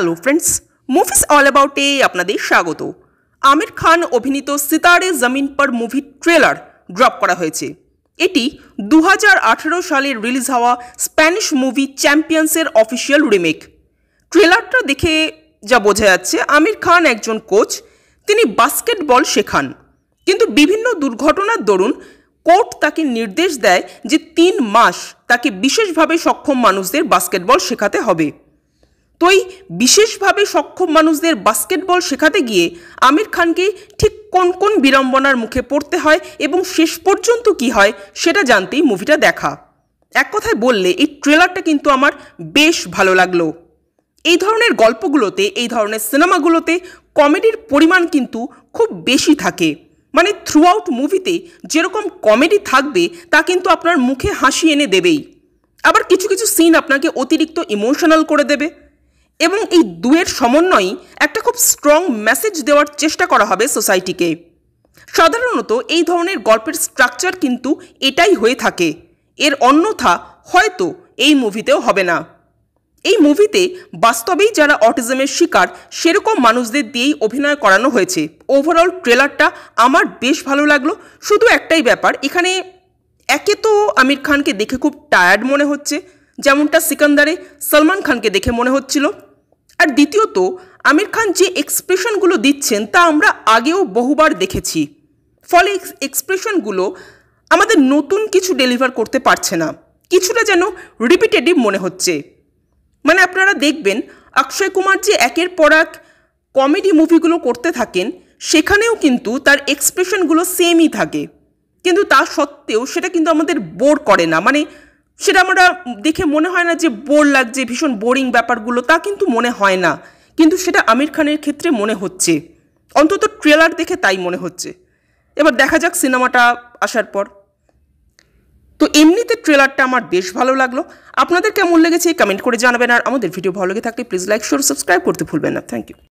Hello friends, movies all অ্যাবাউটে আপনাদের স্বাগত। আমির খান অভিনীত সিতারে জমিন পর মুভির ট্রেলার ড্রপ করা হয়েছে। এটি 2018 সালে রিলিজ হওয়া স্প্যানিশ মুভি চ্যাম্পিয়ন্সের অফিসিয়াল রিমেক। ট্রেলারটা দেখে যা বোঝা যাচ্ছে, আমির খান একজন কোচ, তিনি বাস্কেটবল শেখান, কিন্তু বিভিন্ন দুর্ঘটনার দরুন কোর্ট তাকে নির্দেশ দেয় যে 3 মাস তাকে বিশেষভাবে সক্ষম মানুষদের বাস্কেটবল শেখাতে হবে। তো এই বিশেষভাবে সক্ষম মানুষদের বাস্কেটবল শেখাতে গিয়ে আমির খানকে ঠিক কোন কোন বিড়ম্বনার মুখে পড়তে হয় এবং শেষ পর্যন্ত কি হয় সেটা জানতেই মুভিটা দেখা। এক কথায় বললে এই ট্রেলারটা কিন্তু আমার বেশ ভালো লাগলো। এই ধরনের গল্পগুলোতে, এই ধরনের সিনেমাগুলোতে কমেডির পরিমাণ কিন্তু খুব বেশি থাকে। মানে থ্রু আউট মুভিতে যেরকম কমেডি থাকবে তা কিন্তু আপনার মুখে হাসি এনে দেবেই, আবার কিছু কিছু সিন আপনাকে অতিরিক্ত ইমোশনাল করে দেবে, এবং এই দুয়ের সমন্বয়ই একটা খুব স্ট্রং মেসেজ দেওয়ার চেষ্টা করা হবে সোসাইটিকে। সাধারণত এই ধরনের গল্পের স্ট্রাকচার কিন্তু এটাই হয়ে থাকে, এর অন্যথা হয়তো এই মুভিতেও হবে না। এই মুভিতে বাস্তবেই যারা অটিজমের শিকার সেরকম মানুষদের দিয়েই অভিনয় করানো হয়েছে। ওভারঅল ট্রেলারটা আমার বেশ ভালো লাগলো। শুধু একটাই ব্যাপার, এখানে একে তো আমির খানকে দেখে খুব টায়ার্ড মনে হচ্ছে, যেমনটা সিকান্দারে সলমান খানকে দেখে মনে হচ্ছিল, আর দ্বিতীয়ত আমির খান যে এক্সপ্রেশনগুলো দিচ্ছেন তা আমরা আগেও বহুবার দেখেছি, ফলে এক্সপ্রেশনগুলো আমাদের নতুন কিছু ডেলিভার করতে পারছে না, কিছুটা যেন রিপিটেটিভ মনে হচ্ছে। মানে আপনারা দেখবেন অক্ষয় কুমার যে একের পর এক কমেডি মুভিগুলো করতে থাকেন, সেখানেও কিন্তু তার এক্সপ্রেশনগুলো সেমই থাকে, কিন্তু তা সত্ত্বেও সেটা কিন্তু আমাদের বোর করে না। মানে সেটা আমরা দেখে মনে হয় না যে বোর লাগছে, ভীষণ বোরিং ব্যাপারগুলো, তা কিন্তু মনে হয় না, কিন্তু সেটা আমির খানের ক্ষেত্রে মনে হচ্ছে, অন্তত ট্রেলার দেখে তাই মনে হচ্ছে। এবার দেখা যাক সিনেমাটা আসার পর। তো এমনিতে ট্রেলারটা আমার বেশ ভালো লাগলো। আপনাদের কেমন লেগেছে কমেন্ট করে জানাবেন, আর আমাদের ভিডিও ভালো লেগে থাকলে প্লিজ লাইক, শেয়ার, সাবস্ক্রাইব করতে ভুলবেন না। Thank you.